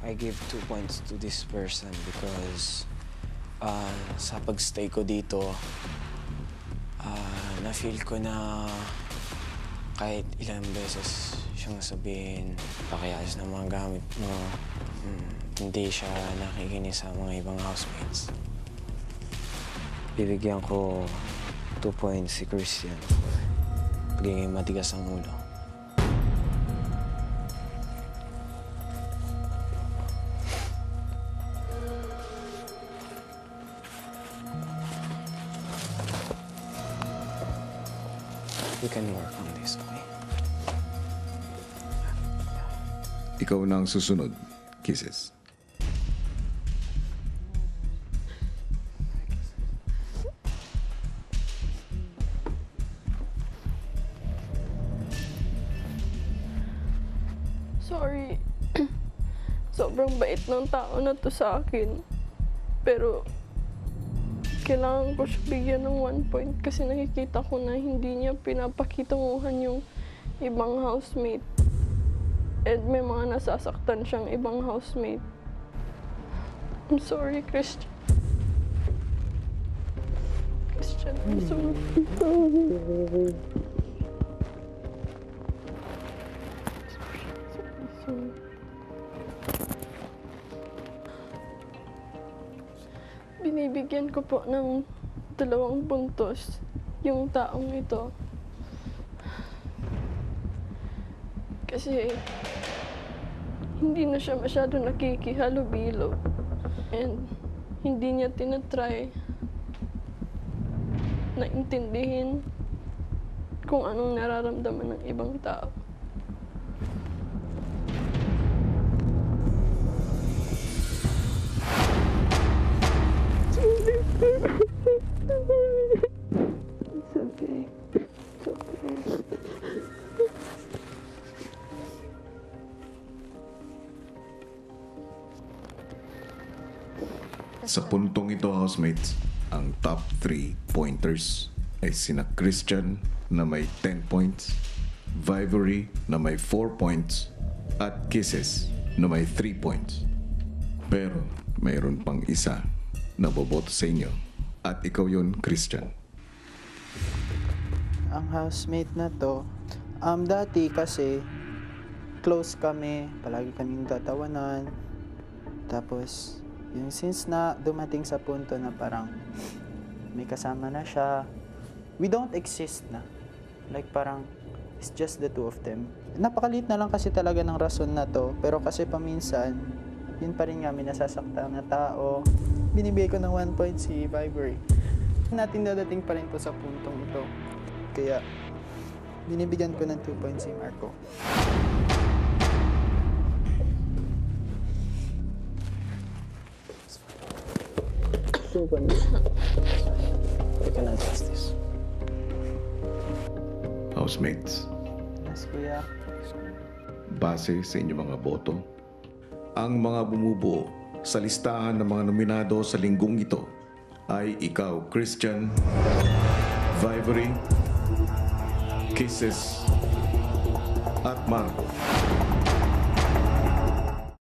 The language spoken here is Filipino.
I give 2 points to this person because sa pagstay ko dito, na-feel ko na kahit ilang beses siyang sabihin, pakiayos ng mga gamit mo, hindi siya nakikinig sa mga ibang housemates. Bibigyan ko 2 points si Christian. Pagiging matigas ang ulo. We can work on this, okay? Ikaw na ang susunod, Kisses. Sorry. Sobrang bait ng tao na to sa akin. Pero kailangan ko siya bigyan ng 1 point kasi nakikita ko na hindi niya pinapakitunguhan yung ibang housemate. And may mga nasasaktan siyang ibang housemate. I'm sorry, Christian. Christian, I'm sorry. Sorry. Binibigyan ko po ng 2 puntos yung taong ito. Kasi hindi na siya masyado nakikihalubilo. And hindi niya tinatry na intindihin kung anong nararamdaman ng ibang tao. It's okay. It's okay. Sa puntong ito, housemates, ang top 3 pointers ay sina Christian na may 10 points, Vivory na may 4 points, at Kisses na may 3 points. Pero mayroon pang isa na boboto sa inyo, at ikaw yun, Christian. Ang housemate na to, dati kasi close kami, palagi kaming tatawanan. Tapos, yung since na dumating sa punto na parang may kasama na siya, we don't exist na. Like parang, it's just the two of them. Napakaliit na lang kasi talaga ng rason na to, pero kasi paminsan, yun pa rin nga, may nasasaktan na tao. Binibigay ko ng 1 point si Vivory. Natin dadating pa rin to sa puntong ito. Kaya, binibigyan ko ng 2 points si Marco. We can adjust this. Housemates, Yes, kuya. base sa inyong mga boto, ang mga bumubuo sa listahan ng mga nominado sa linggong ito ay ikaw, Christian, Vivory, Kisses, at Marco.